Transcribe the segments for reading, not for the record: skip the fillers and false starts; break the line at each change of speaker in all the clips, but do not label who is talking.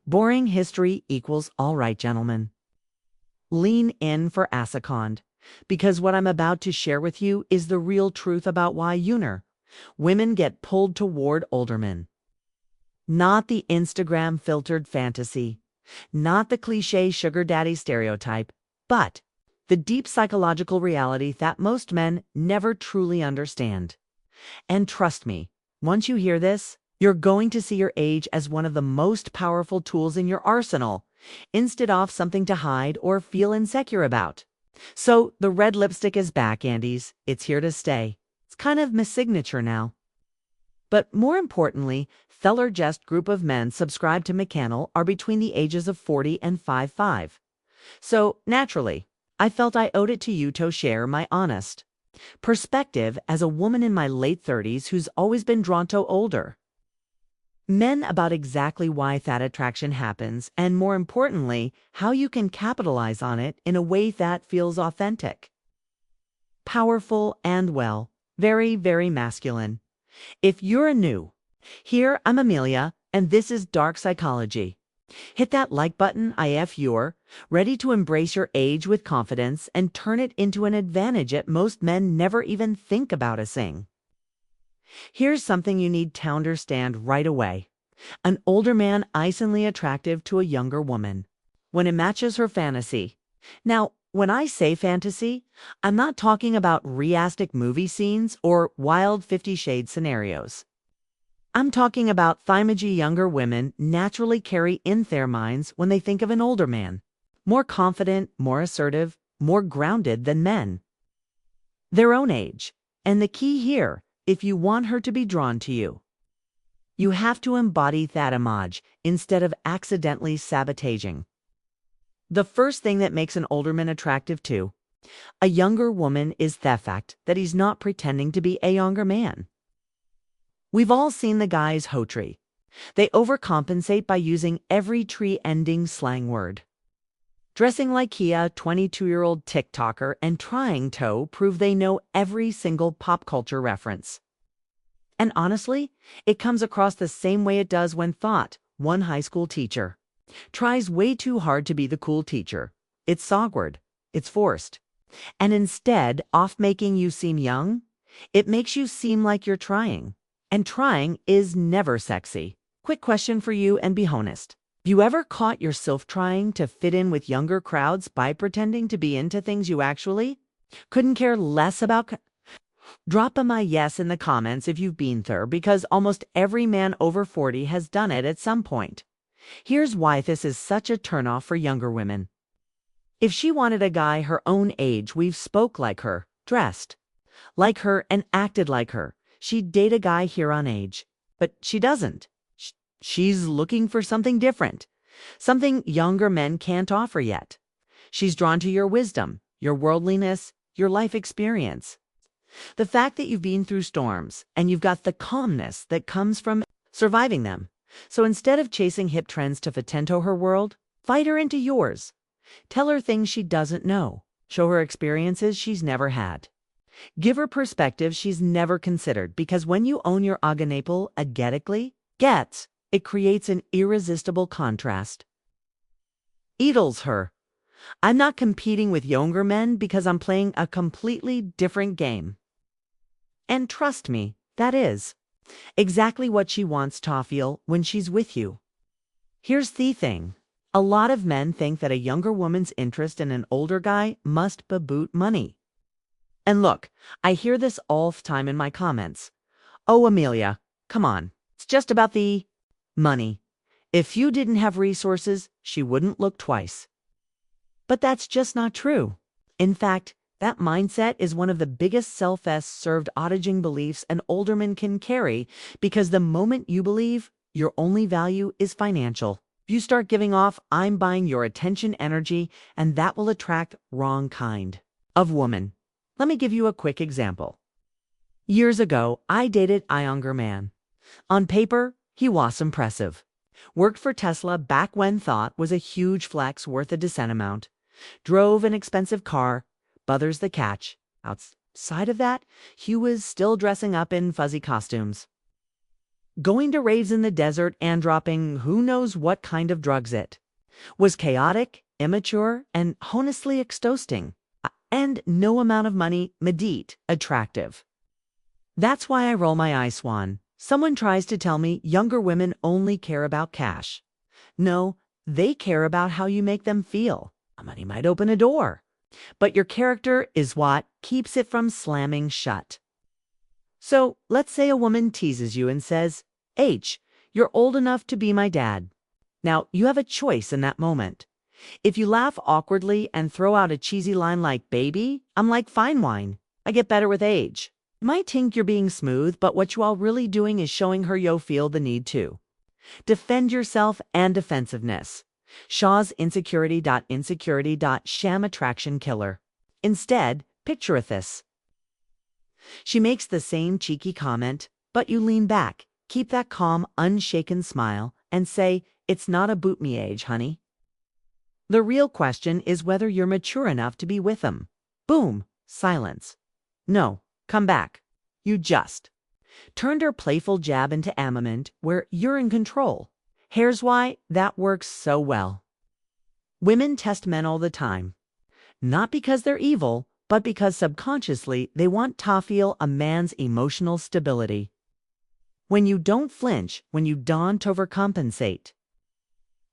Boring history equals all right, gentlemen. Lean in for a second, because what I'm about to share with you is the real truth about why women get pulled toward older men. Not the Instagram-filtered fantasy, not the cliché sugar daddy stereotype, but the deep psychological reality that most men never truly understand. And trust me, once you hear this, you're going to see your age as one of the most powerful tools in your arsenal, instead of something to hide or feel insecure about. So the red lipstick is back, Andes. It's here to stay. It's kind of my signature now. But more importantly, Feller Jest group of men subscribed to McCannell are between the ages of 40 and 55. So, naturally, I felt I owed it to you to share my honest perspective as a woman in my late 30s who's always been drawn to older men about exactly why that attraction happens and, more importantly, how you can capitalize on it in a way that feels authentic, powerful, and, well, very, very masculine. If you're new here, I'm Amelia, and this is Dark Psychology. Hit that like button if you're ready to embrace your age with confidence and turn it into an advantage that most men never even think about using. Here's something you need to understand right away. An older man instantly attractive to a younger woman when it matches her fantasy. Now, when I say fantasy, I'm not talking about realistic movie scenes or wild 50 Shades scenarios. I'm talking about thymology younger women naturally carry in their minds when they think of an older man. More confident, more assertive, more grounded than men their own age. And the key here, if you want her to be drawn to you, you have to embody that image instead of accidentally sabotaging. The first thing that makes an older man attractive to a younger woman is the fact that he's not pretending to be a younger man. We've all seen the guys hotry. They overcompensate by using every tree-ending slang word, dressing like a 22-year-old TikToker and trying to prove they know every single pop culture reference. And honestly, it comes across the same way it does when one high school teacher tries way too hard to be the cool teacher. It's awkward, it's forced, and instead of making you seem young, it makes you seem like you're trying. And trying is never sexy. Quick question for you, and be honest. You ever caught yourself trying to fit in with younger crowds by pretending to be into things you actually couldn't care less about? Drop a yes in the comments if you've been there, because almost every man over 40 has done it at some point. Here's why this is such a turnoff for younger women. If she wanted a guy her own age, we've spoke like her, dressed like her, and acted like her, she'd date a guy here on age. But she doesn't. She's looking for something different, something younger men can't offer yet. She's drawn to your wisdom, your worldliness, your life experience. The fact that you've been through storms and you've got the calmness that comes from surviving them. So instead of chasing hip trends to fit into her world, fight her into yours. Tell her things she doesn't know. Show her experiences she's never had. Give her perspective she's never considered, because when you own your aganaple agetically, it creates an irresistible contrast. Edels her. I'm not competing with younger men because I'm playing a completely different game. And trust me, that is exactly what she wants to feel when she's with you. Here's the thing. A lot of men think that a younger woman's interest in an older guy must be boot money. And look, I hear this all the time in my comments. Oh, Amelia, come on. It's just about the money. If you didn't have resources, she wouldn't look twice. But that's just not true. In fact, that mindset is one of the biggest self-served auditing beliefs an older man can carry, because the moment you believe your only value is financial, you start giving off I'm buying your attention energy, and that will attract wrong kind of woman. Let me give you a quick example. Years ago, I dated a younger man. On paper, he was impressive. Worked for Tesla back when thought was a huge flex worth a decent amount. Drove an expensive car, buthers the catch. Outside of that, he was still dressing up in fuzzy costumes. Going to raves in the desert and dropping who knows what kind of drugs it was chaotic, immature, and honestly exhausting. And no amount of money, medit, attractive. That's why I roll my eyes, Swan. Someone tries to tell me younger women only care about cash. No, they care about how you make them feel. Money might open a door, but your character is what keeps it from slamming shut. So let's say a woman teases you and says, H, you're old enough to be my dad. Now, you have a choice in that moment. If you laugh awkwardly and throw out a cheesy line like, baby, I'm like fine wine. I get better with age. You might think you're being smooth, but what you are really doing is showing her you feel the need to defend yourself and defensiveness. Shaw's insecurity. Sham attraction killer. Instead, picture this. She makes the same cheeky comment, but you lean back, keep that calm, unshaken smile, and say, it's not about me age, honey. The real question is whether you're mature enough to be with him. Boom, silence. No, come back. You just turned her playful jab into armament where you're in control. Here's why that works so well. Women test men all the time. Not because they're evil, but because subconsciously they want to feel a man's emotional stability. When you don't flinch, when you don't overcompensate,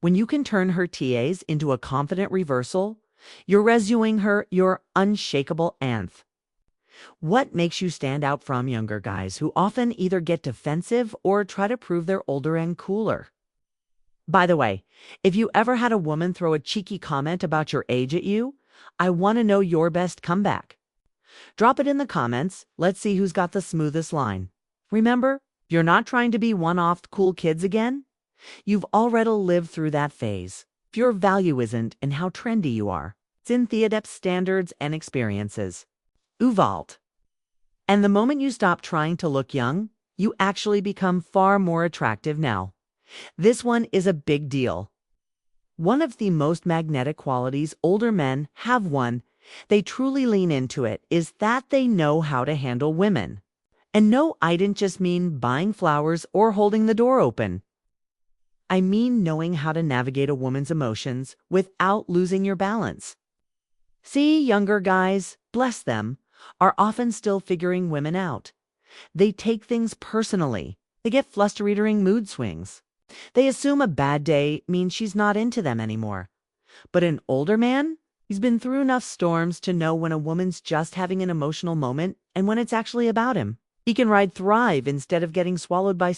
when you can turn her TAs into a confident reversal, you're rescuing her your unshakable anth. What makes you stand out from younger guys who often either get defensive or try to prove they're older and cooler? By the way, if you ever had a woman throw a cheeky comment about your age at you, I want to know your best comeback. Drop it in the comments. Let's see who's got the smoothest line. Remember, you're not trying to be one-off cool kids again. You've already lived through that phase. Your value isn't in how trendy you are. It's in the adept standards and experiences. Uvalde. And the moment you stop trying to look young, you actually become far more attractive now. This one is a big deal. One of the most magnetic qualities older men have they truly lean into it, is that they know how to handle women. And no, I didn't just mean buying flowers or holding the door open. I mean knowing how to navigate a woman's emotions without losing your balance. See, younger guys, bless them, are often still figuring women out. They take things personally. They get flustered during mood swings. They assume a bad day means she's not into them anymore. But an older man, he's been through enough storms to know when a woman's just having an emotional moment and when it's actually about him. He can thrive instead of getting swallowed by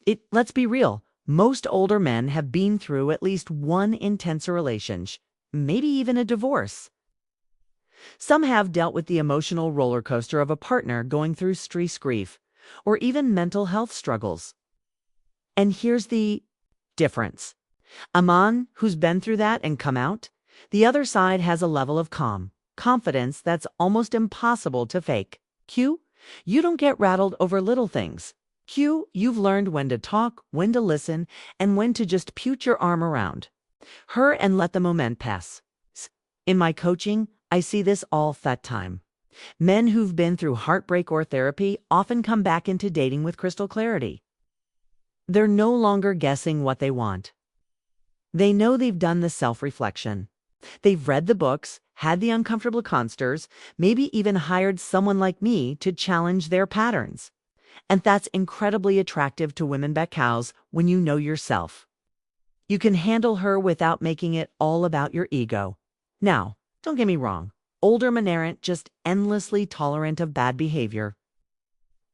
it. Let's be real. Most older men have been through at least one intense relationship, maybe even a divorce. Some have dealt with the emotional roller coaster of a partner going through stress, grief, or even mental health struggles. And here's the difference. A man who's been through that and come out, the other side has a level of confidence that's almost impossible to fake. Q, you don't get rattled over little things. Q, you've learned when to talk, when to listen, and when to just put your arm around her and let the moment pass. In my coaching, I see this all the time. Men who've been through heartbreak or therapy often come back into dating with crystal clarity. They're no longer guessing what they want. They know they've done the self-reflection. They've read the books, had the uncomfortable consters, maybe even hired someone like me to challenge their patterns. And that's incredibly attractive to women because when you know yourself, you can handle her without making it all about your ego. Now, don't get me wrong. Older men aren't just endlessly tolerant of bad behavior.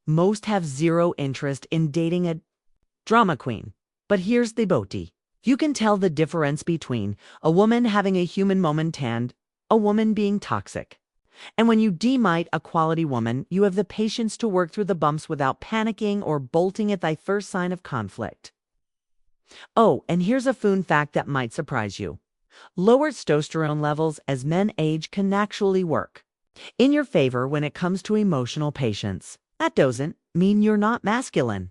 Most have zero interest in dating a drama queen. But here's the beauty. You can tell the difference between a woman having a human moment and a woman being toxic. And when you demite a quality woman, you have the patience to work through the bumps without panicking or bolting at thy first sign of conflict. Oh, and here's a fun fact that might surprise you. Lower testosterone levels as men age can actually work in your favor when it comes to emotional patience. That doesn't mean you're not masculine.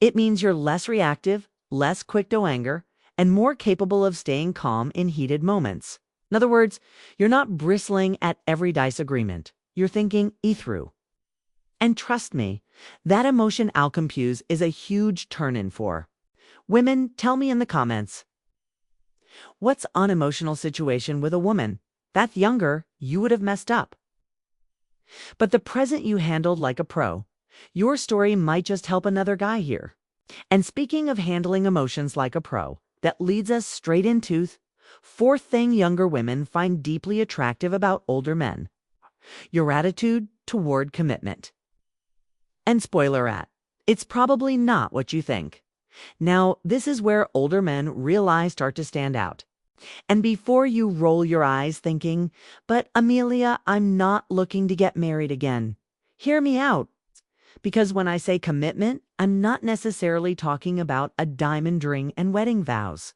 It means you're less reactive, less quick to anger, and more capable of staying calm in heated moments. In other words, you're not bristling at every disagreement. You're thinking through. And trust me, that emotion outcomputes is a huge turn-in for. Women, tell me in the comments, what's unemotional situation with a woman that younger you would have messed up? But the present you handled like a pro. Your story might just help another guy here. And speaking of handling emotions like a pro, that leads us straight into fourth thing younger women find deeply attractive about older men: your attitude toward commitment. And spoiler at, it's probably not what you think. Now, this is where older men really start to stand out. And before you roll your eyes thinking, but Amelia, I'm not looking to get married again, hear me out. Because when I say commitment, I'm not necessarily talking about a diamond ring and wedding vows.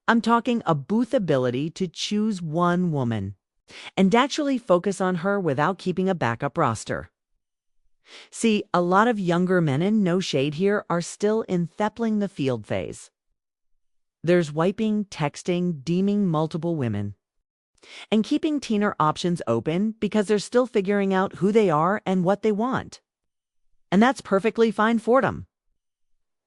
I'm talking a booth ability to choose one woman and actually focus on her without keeping a backup roster. See, a lot of younger men, and no shade here, are still in Thepling the field phase. There's wiping, texting, deeming multiple women, and keeping teener options open because they're still figuring out who they are and what they want. And that's perfectly fine for them.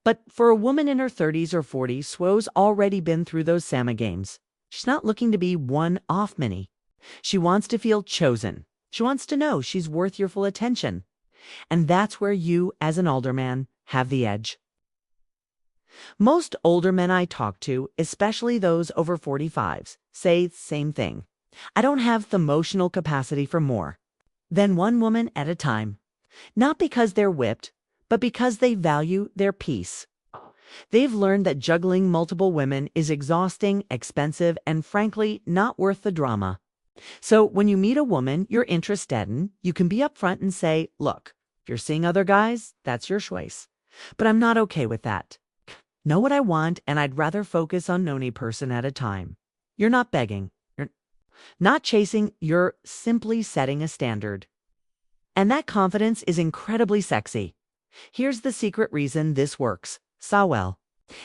But for a woman in her 30s or 40s, Swo's already been through those Sama games. She's not looking to be one off mini. She wants to feel chosen. She wants to know she's worth your full attention. And that's where you, as an older man, have the edge. Most older men I talk to, especially those over 45s, say the same thing. I don't have the emotional capacity for more than one woman at a time. Not because they're whipped, but because they value their peace. They've learned that juggling multiple women is exhausting, expensive, and frankly, not worth the drama. So when you meet a woman you're interested in, you can be upfront and say, look, if you're seeing other guys, that's your choice. But I'm not okay with that. Know what I want, and I'd rather focus on one person at a time. You're not begging. You're not chasing. You're simply setting a standard. And that confidence is incredibly sexy. Here's the secret reason this works. Sawell.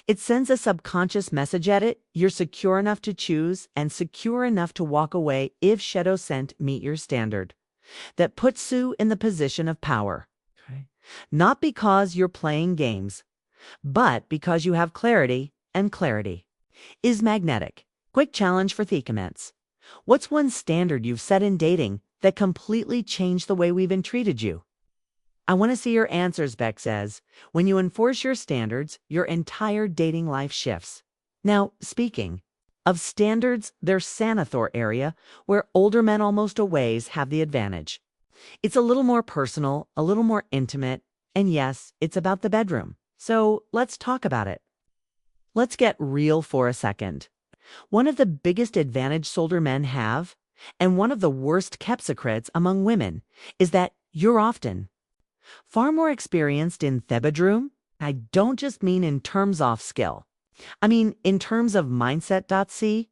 It sends a subconscious message at it. You're secure enough to choose and secure enough to walk away if Shadow Scent meet your standard. That puts Sue in the position of power. Okay. Not because you're playing games, but because you have clarity, and clarity is magnetic. Quick challenge for Thecaments. What's one standard you've set in dating that completely changed the way we've been treated you? I want to see your answers, Beck says. When you enforce your standards, your entire dating life shifts. Now, speaking of standards, there's Sanathor area, where older men almost always have the advantage. It's a little more personal, a little more intimate, and yes, it's about the bedroom. So let's talk about it. Let's get real for a second. One of the biggest advantages older men have, and one of the worst kept secrets among women, is that you're often far more experienced in the bedroom. I don't just mean in terms of skill. I mean in terms of mindset. See,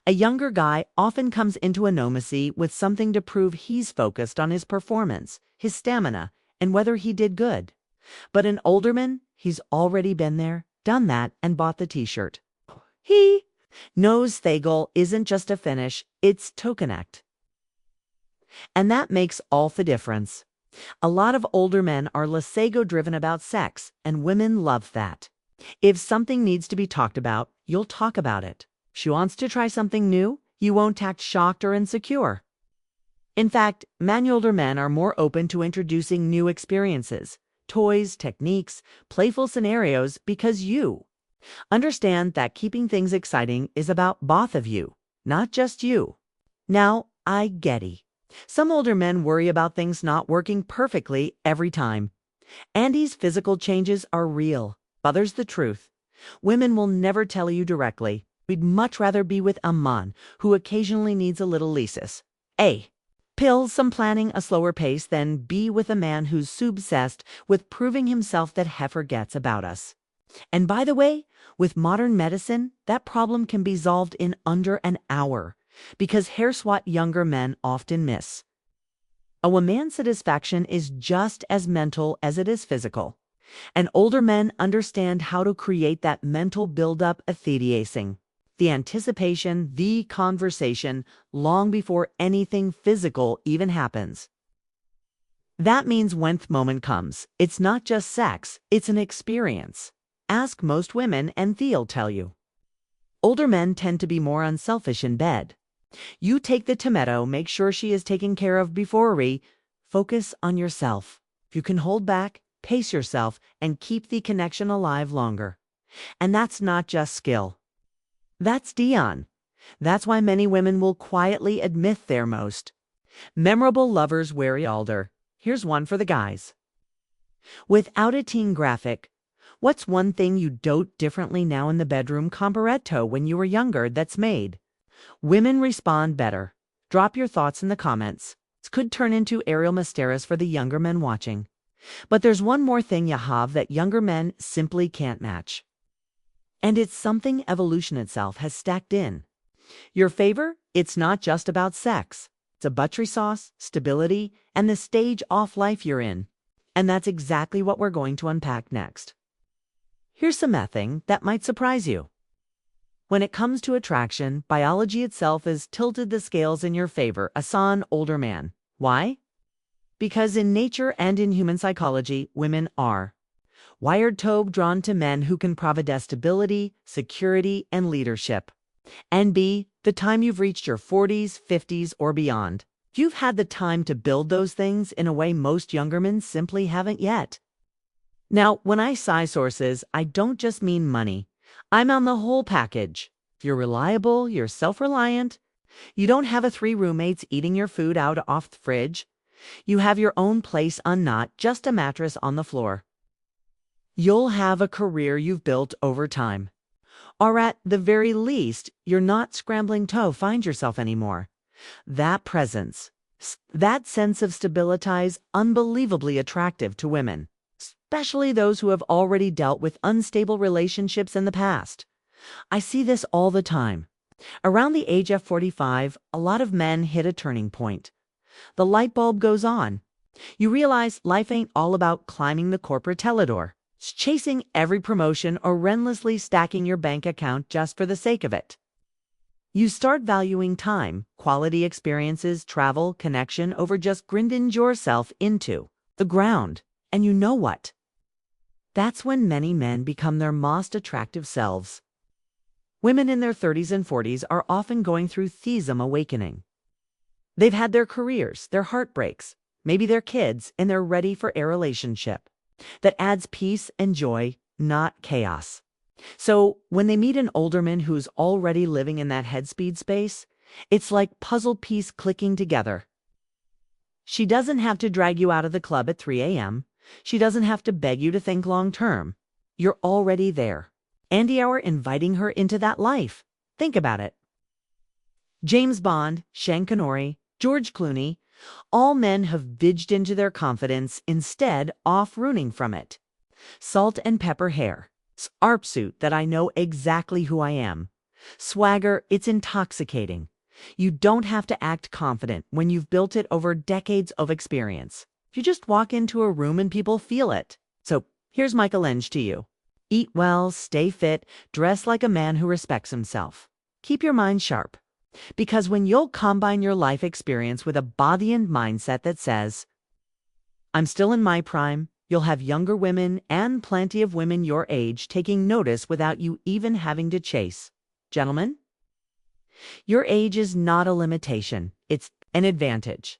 a younger guy often comes into a nomacy with something to prove. He's focused on his performance, his stamina, and whether he did good. But an older man, he's already been there, done that, and bought the t-shirt. He knows the goal isn't just a finish, it's to connect. And that makes all the difference. A lot of older men are lasego-driven about sex, and women love that. If something needs to be talked about, you'll talk about it. She wants to try something new, you won't act shocked or insecure. In fact, many older men are more open to introducing new experiences, toys, techniques, playful scenarios, because you understand that keeping things exciting is about both of you, not just you. Now, I get it. Some older men worry about things not working perfectly every time. Andy's physical changes are real, but there's the truth. Women will never tell you directly. We'd much rather be with a man who occasionally needs a little lysis. A. Pills, some planning, a slower pace, than be with a man who's obsessed with proving himself that he forgets about us. And by the way, with modern medicine, that problem can be solved in under an hour, because here's what younger men often miss. A woman's satisfaction is just as mental as it is physical. And older men understand how to create that mental buildup aesthetiacing, the anticipation, the conversation, long before anything physical even happens. That means when the moment comes, it's not just sex, it's an experience. Ask most women and they'll tell you. Older men tend to be more unselfish in bed. You take the tomato, make sure she is taken care of before focus on yourself. If you can hold back, pace yourself, and keep the connection alive longer. And that's not just skill. That's Dion. That's why many women will quietly admit their most memorable lovers weary older. Here's one for the guys. Without a teen graphic, what's one thing you do differently now in the bedroom compared when you were younger that's made women respond better? Drop your thoughts in the comments. This could turn into aerial mysteries for the younger men watching. But there's one more thing you have that younger men simply can't match. And it's something evolution itself has stacked in. Your favor, it's not just about sex. It's a buttery sauce, stability, and the stage off life you're in. And that's exactly what we're going to unpack next. Here's some mething that might surprise you. When it comes to attraction, biology itself has tilted the scales in your favor, as an older man. Why? Because in nature and in human psychology, women are wired to be drawn to men who can provide stability, security, and leadership. And B, the time you've reached your 40s, 50s, or beyond, you've had the time to build those things in a way most younger men simply haven't yet. Now, when I say sources, I don't just mean money. I'm on the whole package. If you're reliable, you're self-reliant, you don't have 3 roommates eating your food out off the fridge, you have your own place on not just a mattress on the floor. You'll have a career you've built over time. Or at the very least, you're not scrambling to find yourself anymore. That presence, that sense of stability is unbelievably attractive to women, especially those who have already dealt with unstable relationships in the past. I see this all the time. Around the age of 45, a lot of men hit a turning point. The light bulb goes on. You realize life ain't all about climbing the corporate teledor. It's chasing every promotion or relentlessly stacking your bank account just for the sake of it. You start valuing time, quality experiences, travel, connection over just grinding yourself into the ground. And you know what? That's when many men become their most attractive selves. Women in their 30s and 40s are often going through theism awakening. They've had their careers, their heartbreaks, maybe their kids, and they're ready for a relationship that adds peace and joy, not chaos. So when they meet an older man who's already living in that headspeed space, it's like puzzle piece clicking together. She doesn't have to drag you out of the club at 3 a.m. She doesn't have to beg you to think long term. You're already there. Andy Hour inviting her into that life. Think about it. James Bond, Sean Connery, George Clooney, all men have vidged into their confidence instead off ruining from it. Salt and pepper hair. Arp suit that I know exactly who I am. Swagger, it's intoxicating. You don't have to act confident when you've built it over decades of experience. You just walk into a room and people feel it. So here's my challenge to you. Eat well, stay fit, dress like a man who respects himself. Keep your mind sharp. Because when you'll combine your life experience with a body and mindset that says, I'm still in my prime, you'll have younger women and plenty of women your age taking notice without you even having to chase. Gentlemen, your age is not a limitation, it's an advantage.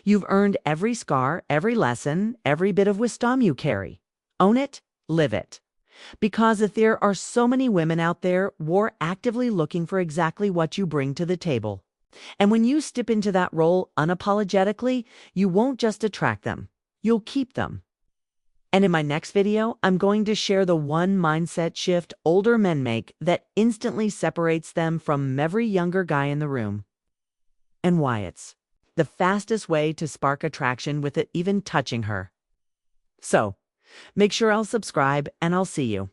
You've earned every scar, every lesson, every bit of wisdom you carry. Own it, live it. Because if there are so many women out there, we're actively looking for exactly what you bring to the table. And when you step into that role unapologetically, you won't just attract them, you'll keep them. And in my next video, I'm going to share the one mindset shift older men make that instantly separates them from every younger guy in the room. And why it's the fastest way to spark attraction with it even touching her. So, make sure I'll subscribe and I'll see you.